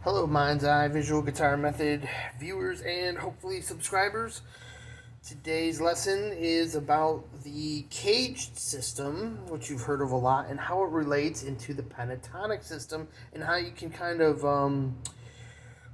Hello, Mind's Eye Visual Guitar Method viewers and hopefully subscribers. Today's lesson is about the CAGED system, which you've heard of a lot, and how it relates into the pentatonic system, and how you can kind of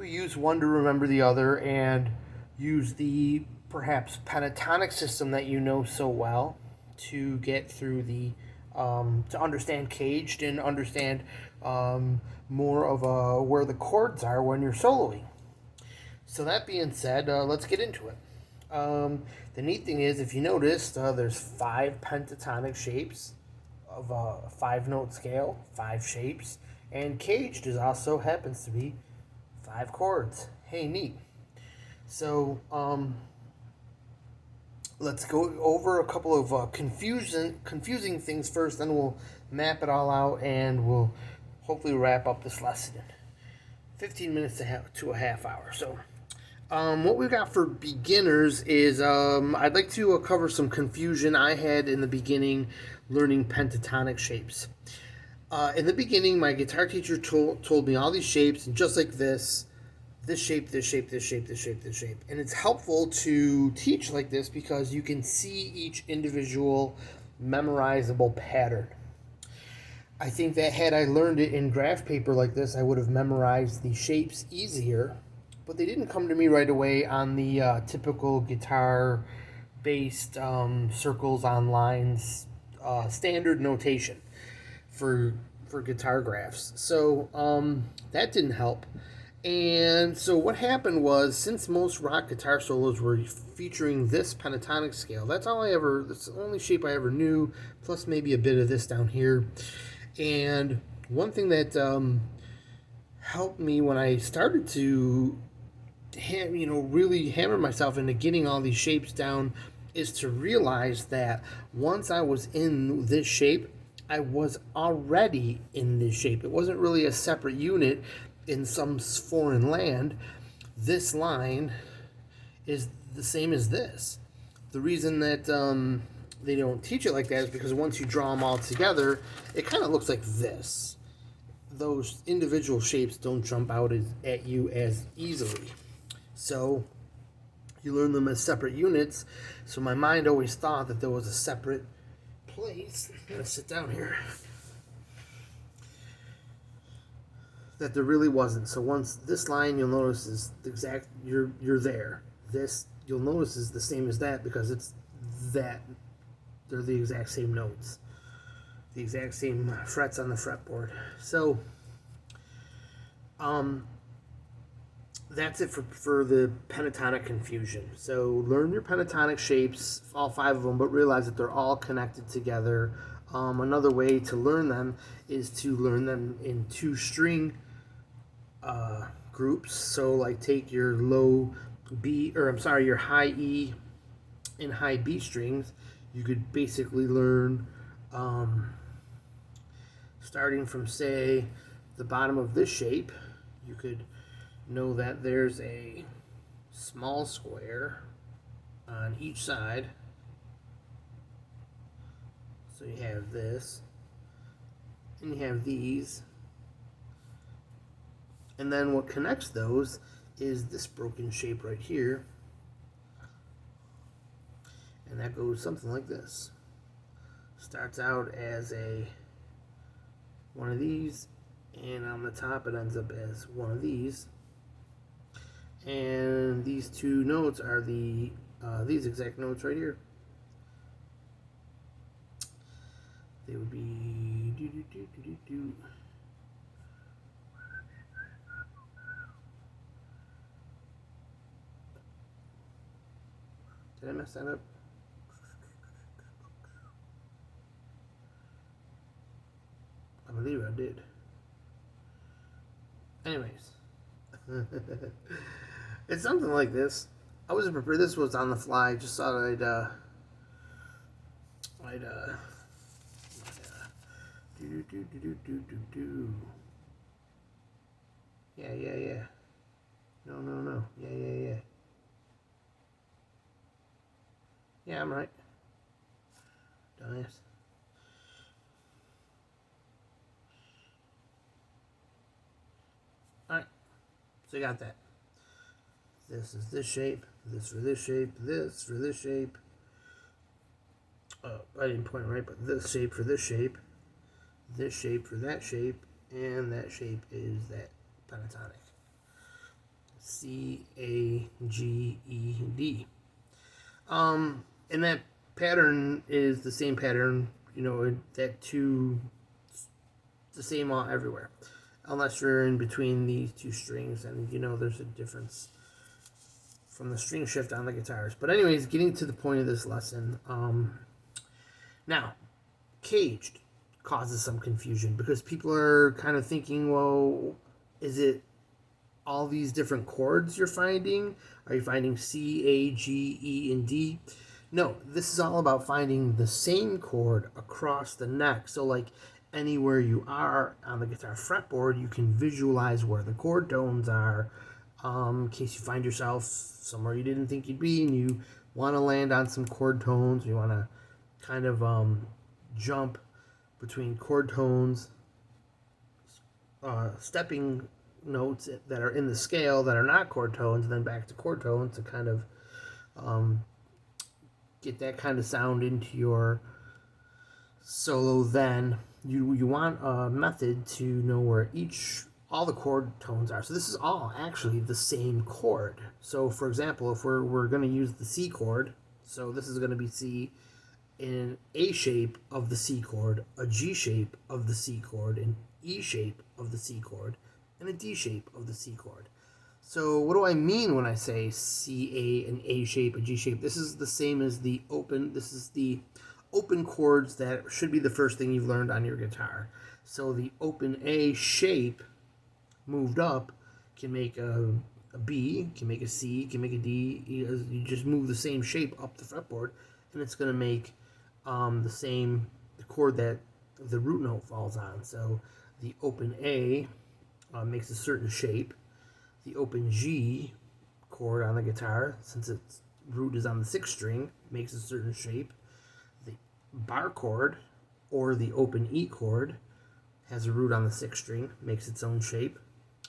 use one to remember the other, and use the perhaps pentatonic system that you know so well to get through the to understand CAGED and understand more of where the chords are when you're soloing. So that being said, let's get into it. The neat thing is, if you noticed, there's 5 pentatonic shapes of a 5 note scale, 5 shapes, and CAGED is also happens to be 5 chords. Hey, neat. So let's go over a couple of confusing things first, then we'll map it all out, and we'll hopefully wrap up this lesson in 15 minutes to a half hour. So what we've got for beginners is I'd like to cover some confusion I had in the beginning learning pentatonic shapes. In the beginning, my guitar teacher told me all these shapes, and just like this shape, this shape, this shape, this shape, this shape. And it's helpful to teach like this because you can see each individual memorizable pattern. I think that had I learned it in graph paper like this, I would have memorized the shapes easier, but they didn't come to me right away on the typical guitar-based circles on lines standard notation for guitar graphs. So that didn't help. And so what happened was, since most rock guitar solos were featuring this pentatonic scale, that's the only shape I ever knew, plus maybe a bit of this down here. And one thing that helped me when I started to really hammer myself into getting all these shapes down is to realize that once I was in this shape, I was already in this shape. It wasn't really a separate unit in some foreign land. This line is the same as this. The reason that they don't teach it like that is because once you draw them all together, it kind of looks like this. Those individual shapes don't jump out at you as easily. So you learn them as separate units. So my mind always thought that there was a separate place. I'm gonna sit down here. That there really wasn't. So once this line, you'll notice is the exact. You're there. This you'll notice is the same as that because it's that. They're the exact same notes, the exact same frets on the fretboard. So that's it for the pentatonic confusion. So learn your pentatonic shapes, all 5 of them, but realize that they're all connected together. Another way to learn them is to learn them in 2-string groups. So like take your your high E and high B strings. You could basically learn starting from, say, the bottom of this shape. You could know that there's a small square on each side. So you have this, and you have these. And then what connects those is this broken shape right here. And that goes something like this. Starts out as one of these, and on the top it ends up as one of these. And these 2 notes are these exact notes right here. They would be do do do do do do. Did I mess that up? I believe I did. Anyways, it's something like this. I wasn't prepared. This was on the fly. Just thought I'd do do do do do do do. Yeah. No. Yeah. Yeah, I'm right. Dumbass. Alright. So you got that. This is this shape, this for this shape, this for this shape. I didn't point it right, but this shape for this shape for that shape, and that shape is that pentatonic. C, A, G, E, D. And that pattern is the same pattern, that two, the same all everywhere. Unless you're in between these two strings, and there's a difference from the string shift on the guitars. But anyways, getting to the point of this lesson, now, caged causes some confusion because people are kind of thinking, well, is it all these different chords you're finding? Are you finding C, A, G, E, and D? No, this is all about finding the same chord across the neck. So like anywhere you are on the guitar fretboard, you can visualize where the chord tones are, in case you find yourself somewhere you didn't think you'd be and you want to land on some chord tones. You want to kind of jump between chord tones, stepping notes that are in the scale that are not chord tones, and then back to chord tones to kind of get that kind of sound into your solo. Then you want a method to know where all the chord tones are. So this is all actually the same chord. So for example, if we're going to use the C chord, so this is going to be C, in A shape of the C chord, a G shape of the C chord, an E shape of the C chord, and a D shape of the C chord. So what do I mean when I say C, A, an A shape, a G shape? This is the same as the open. This is the open chords that should be the first thing you've learned on your guitar. So the open A shape moved up can make a B, can make a C, can make a D. You just move the same shape up the fretboard, and it's going to make the chord that the root note falls on. So the open A makes a certain shape. The open G chord on the guitar, since its root is on the 6th string, makes a certain shape. The bar chord, or the open E chord, has a root on the 6th string, makes its own shape.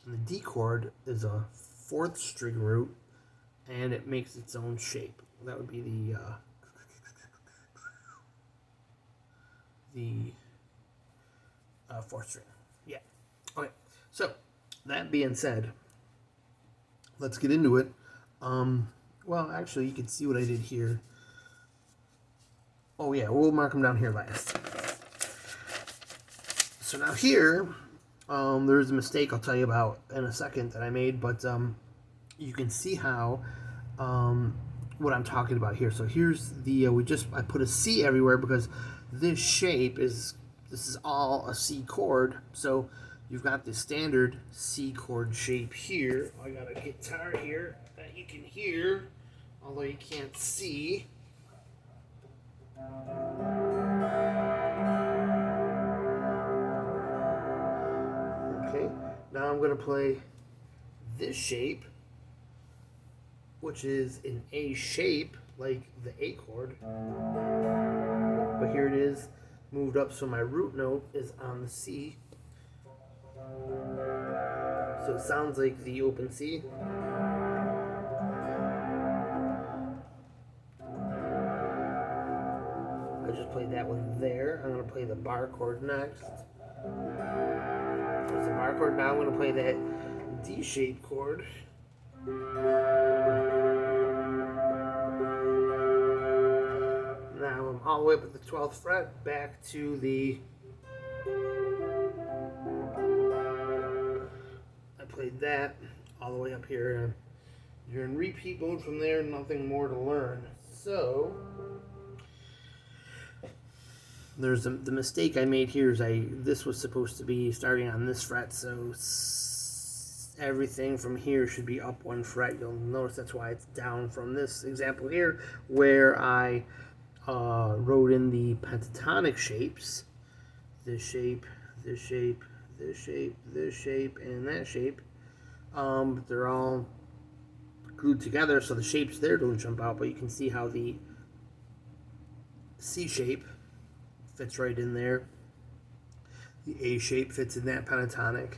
And the D chord is a 4th string root, and it makes its own shape. That would be the 4th string. Yeah. Okay. So that being said, let's get into it. Well, actually, you can see what I did here. Oh yeah, we'll mark them down here last. So now here, there's a mistake I'll tell you about in a second that I made, but you can see how what I'm talking about here. So here's the I put a C everywhere because this is all a C chord. So you've got the standard C chord shape here. I got a guitar here that you can hear, although you can't see. Okay, now I'm going to play this shape, which is an A shape, like the A chord. But here it is, moved up, so my root note is on the C. So it sounds like the open C. I just played that one there. I'm going to play the bar chord next. There's the bar chord. Now I'm going to play that D shape chord. Now I'm all the way up at the 12th fret, back to the... I played that all the way up here. You're in repeat mode from there, nothing more to learn. So... there's the mistake I made here is this was supposed to be starting on this fret, so everything from here should be up 1 fret. You'll notice that's why it's down from this example here, where I wrote in the pentatonic shapes, this shape, this shape, this shape, this shape, and that shape. They're all glued together, so the shapes there don't jump out, but you can see how the C shape fits right in there. The A shape fits in that pentatonic.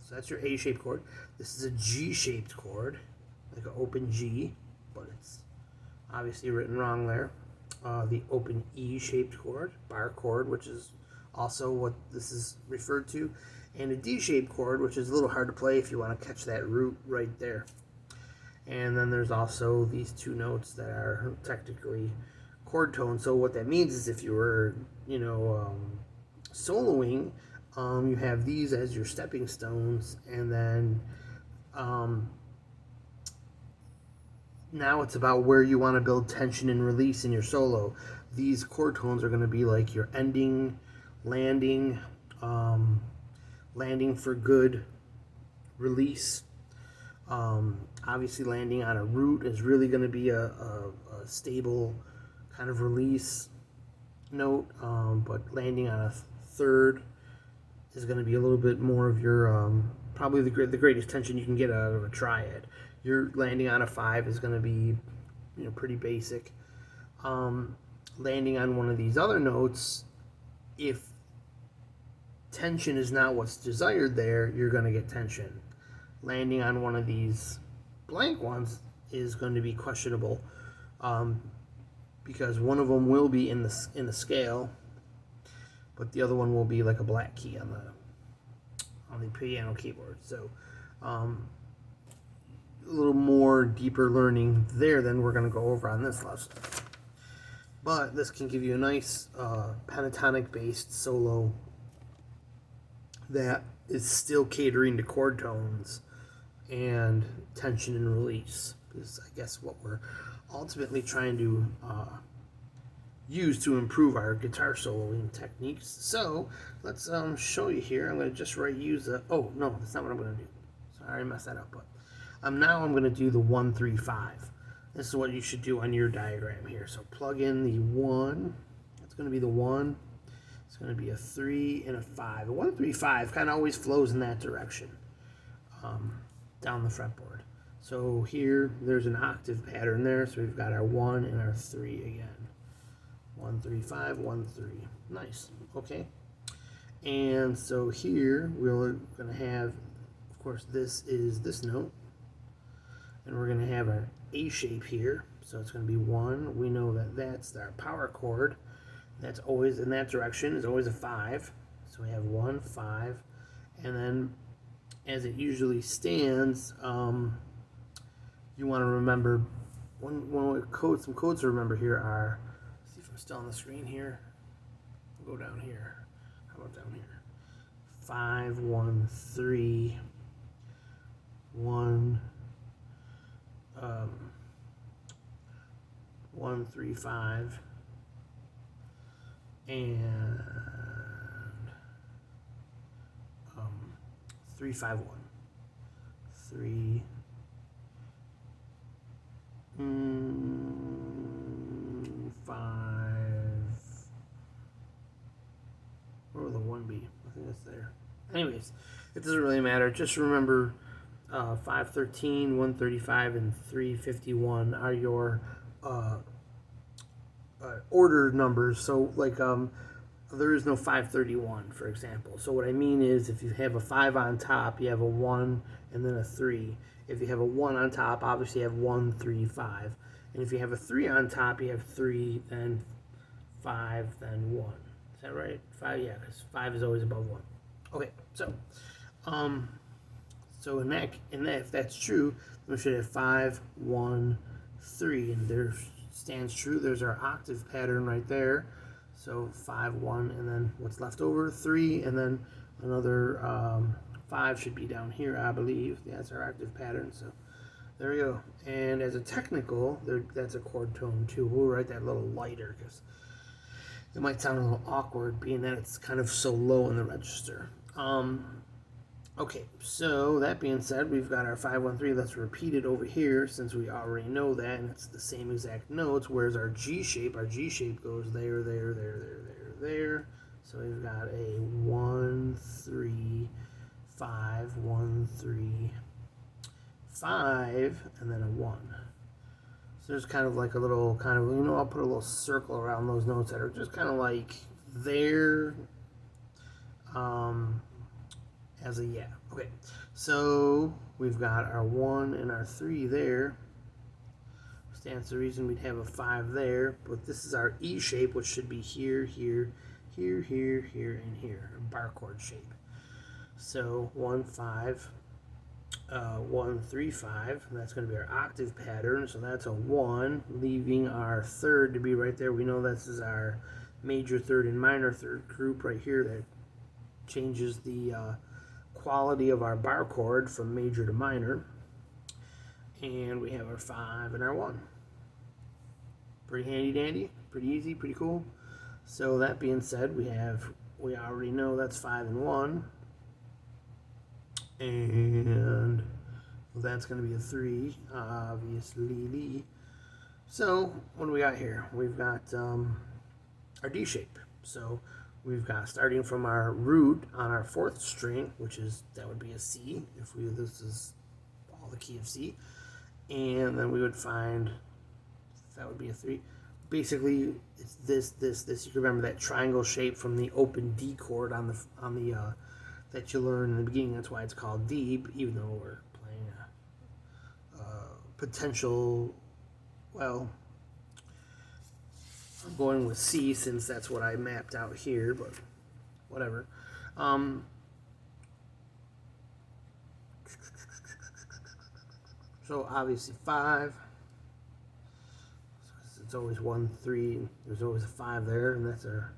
So that's your A-shaped chord. This is a G-shaped chord, like an open G, but it's obviously written wrong there. The open E-shaped chord, bar chord, which is also what this is referred to, and a D-shaped chord, which is a little hard to play if you want to catch that root right there. And then there's also these two notes that are technically chord tones. So what that means is if you were, soloing, you have these as your stepping stones, and then now it's about where you want to build tension and release in your solo. These chord tones are going to be like your ending, landing, landing for good, release. Obviously landing on a root is really going to be a stable kind of release note, but landing on a third is going to be a little bit more of your probably the greatest tension you can get out of a triad. Your landing on a 5 is going to be pretty basic. Landing on one of these other notes, if tension is not what's desired there, you're going to get tension. Landing on one of these blank ones is going to be questionable, because one of them will be in the scale, but the other one will be like a black key on the piano keyboard. So a little more deeper learning there than we're going to go over on this lesson. But this can give you a nice pentatonic based solo that is still catering to chord tones and tension and release. This is, I guess, what we're ultimately trying to use to improve our guitar soloing techniques. So let's show you here. I'm going to just use a, oh no, that's not what I'm going to do. Sorry, I messed that up. But now I'm going to do the 1, 3, 5. This is what you should do on your diagram here. So plug in the 1. That's going to be the 1. It's going to be a 3 and a 5. A 1, 3, 5 kind of always flows in that direction down the fretboard. So here, there's an octave pattern there. So we've got our 1 and our 3 again. 1, 3, 5, 1, 3. Nice. Okay. And so here, we're going to have, of course, this is this note. And we're going to have our A shape here. So it's going to be 1. We know that that's our power chord. That's always in that direction, is always a 5. So we have 1, 5. And then, as it usually stands, you want to remember, some codes to remember here are, let's see if I'm still on the screen here. We'll go down here. How about down here? 5, 1, 3, 1, 1, 3, 5, and 3, 5, 1. 3, 5. Where will the 1 be? I think that's there. Anyways, it doesn't really matter. Just remember 513, 135, and 351 are your order numbers. So like there is no 531, for example. So what I mean is, if you have a 5 on top, you have a 1 and then a 3. If you have a 1 on top, obviously you have 1, 3, 5. And if you have a 3 on top, you have 3, then 5, then 1. Is that right? 5, yeah, because 5 is always above 1. Okay, so so in that, if that's true, then we should have 5, 1, 3, and there stands true. There's our octave pattern right there. So 5, 1, and then what's left over? 3, and then another 5 should be down here, I believe. Yeah, that's our octave pattern. So there we go. And as a technical, that's a chord tone too. We'll write that a little lighter because it might sound a little awkward, being that it's kind of so low in the register. Okay, so that being said, we've got our 5, 1, 3. Let's repeat it over here since we already know that, and it's the same exact notes. Whereas our G shape goes there, there, there, there, there, there. So we've got a 1, 3, 5, 1, 3, 5, and then a 1. So there's kind of like a little I'll put a little circle around those notes that are just kind of like there. as a yeah. Okay, so we've got our 1 and our 3 there. Stands to reason we'd have a 5 there, but this is our E shape, which should be here, here, here, here, here, and here, a bar chord shape. So 1, 5, 1, 3, 5. That's going to be our octave pattern. So that's a 1, leaving our third to be right there. We know this is our major third and minor third group right here that changes the quality of our bar chord from major to minor. And we have our 5 and our 1. Pretty handy dandy, pretty easy, pretty cool. So that being said, we already know that's 5 and 1. And that's going to be a 3, obviously. So what do we got here? We've got our D shape. So we've got, starting from our root on our 4th string, that would be a C, this is all the key of C. And then we would find, that would be a 3. Basically, it's this. You can remember that triangle shape from the open D chord on the that you learned in the beginning. That's why it's called D, even though we're playing a potential, well, I'm going with C since that's what I mapped out here, but whatever. So obviously 5. It's always 1, 3. There's always a 5 there, and that's our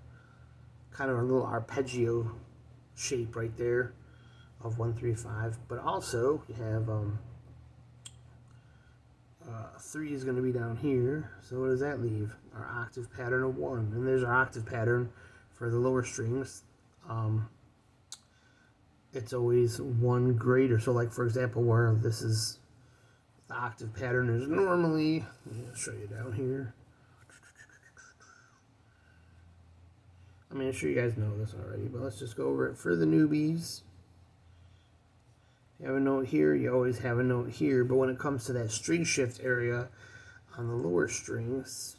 kind of a little arpeggio shape right there of 1, 3, 5. But also you have 3 is going to be down here. So what does that leave? Our octave pattern of 1, and there's our octave pattern for the lower strings. It's always 1 greater. So like for example, where this is the octave pattern is normally, I'll show you down here. I mean, I'm sure you guys know this already, but let's just go over it for the newbies. You have a note here, you always have a note here, but when it comes to that string shift area on the lower strings,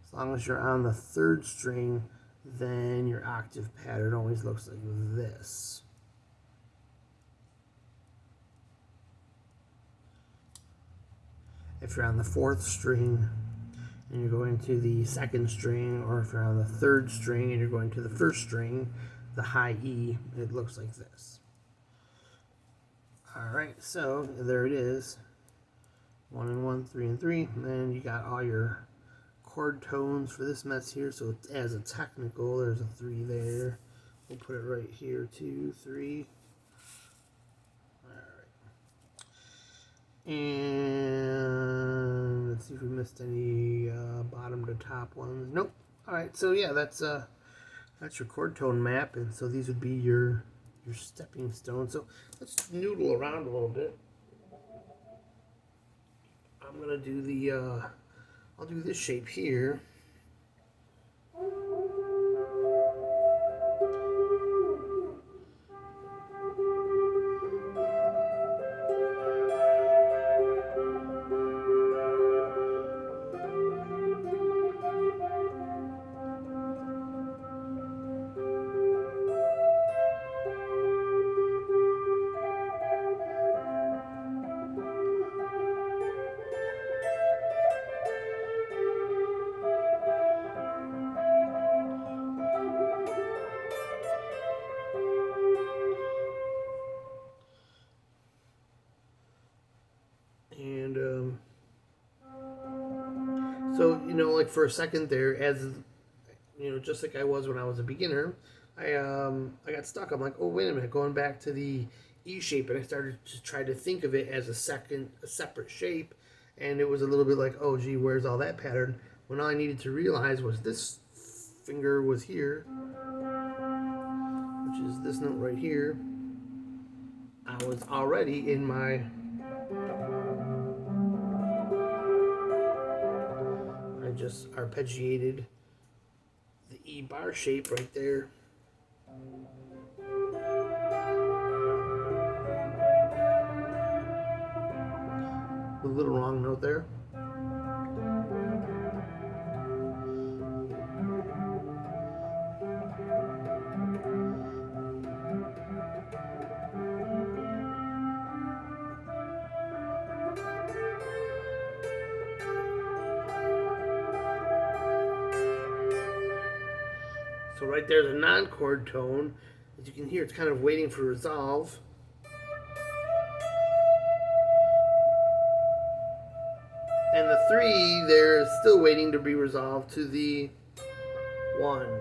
as long as you're on the 3rd string, then your octave pattern always looks like this. If you're on the 4th string and you're going to the 2nd string, or if you're on the 3rd string and you're going to the 1st string, the high E, it looks like this. Alright, so there it is. 1 and 1, 3 and 3, and then you got all your chord tones for this mess here. So as a technical, there's a 3 there. We'll put it right here, 2, 3. And let's see if we missed any bottom to top ones. Nope. All right, so yeah, that's your chord tone map, and so these would be your stepping stones. So let's noodle around a little bit. I'm gonna do I'll do this shape here. And so, like for a second there, as just like I was when I was a beginner, I got stuck. I'm like, oh wait a minute, going back to the E shape, and I started to try to think of it as a separate shape, and it was a little bit like, oh gee, where's all that pattern? When all I needed to realize was this finger was here, which is this note right here. I was already in my just arpeggiated the E bar shape right there. A little wrong note there. right there's a non-chord tone. As you can hear, it's kind of waiting for resolve. And the 3 there is still waiting to be resolved to the 1.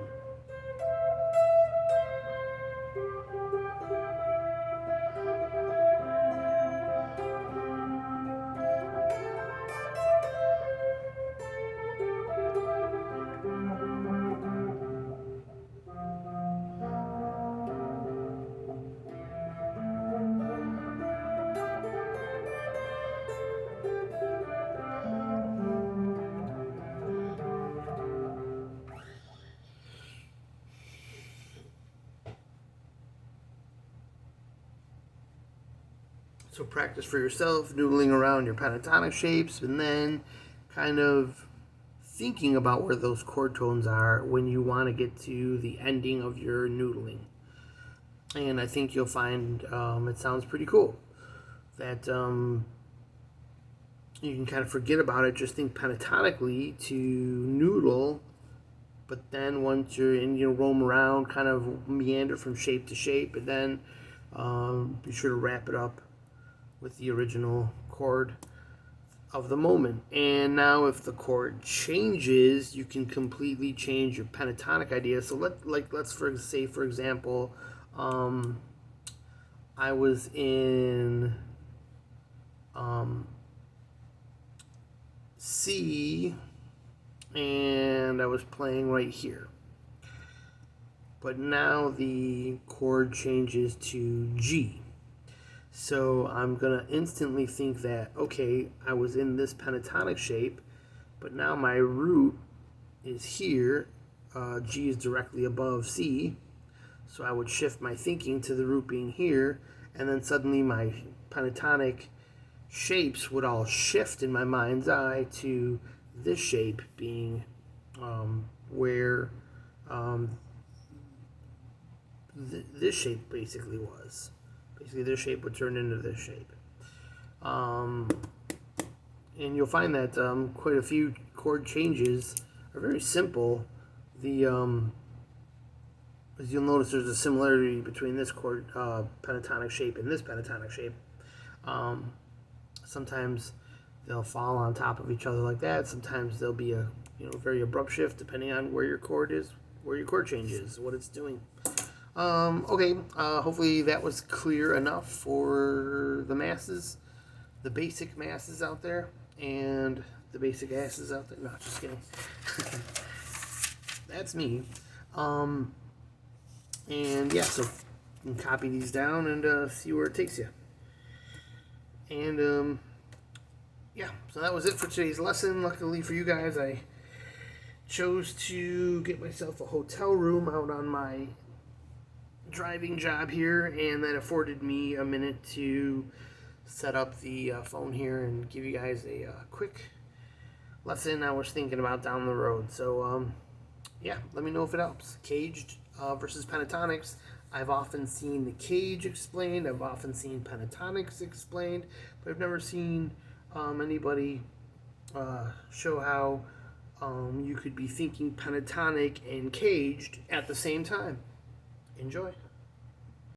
So practice for yourself, noodling around your pentatonic shapes, and then kind of thinking about where those chord tones are when you want to get to the ending of your noodling. And I think you'll find it sounds pretty cool. That you can kind of forget about it, just think pentatonically to noodle, but then once you're in, you know, roam around, kind of meander from shape to shape, and then be sure to wrap it up with the original chord of the moment. And now if the chord changes, you can completely change your pentatonic idea. So let's say for example, I was in C and I was playing right here. But now the chord changes to G. So I'm going to instantly think that, okay, I was in this pentatonic shape, but now my root is here. G is directly above C. So I would shift my thinking to the root being here, and then suddenly my pentatonic shapes would all shift in my mind's eye to this shape being where this shape basically was. Basically, this shape would turn into this shape. And you'll find that quite a few chord changes are very simple. The as you'll notice, there's a similarity between this chord pentatonic shape and this pentatonic shape. Sometimes they'll fall on top of each other like that. Sometimes there'll be a very abrupt shift depending on where your chord is, where your chord change is, what it's doing. Okay, hopefully that was clear enough for the masses, the basic masses out there, and the basic asses out there. No, just kidding. That's me. And yeah, so you can copy these down and see where it takes you. And yeah, so that was it for today's lesson. Luckily for you guys, I chose to get myself a hotel room out on my driving job here, and that afforded me a minute to set up the phone here and give you guys a quick lesson I was thinking about down the road. So yeah, let me know if it helps. Caged versus pentatonics. I've often seen the cage explained, I've often seen pentatonics explained, but I've never seen anybody show how you could be thinking pentatonic and caged at the same time. Enjoy.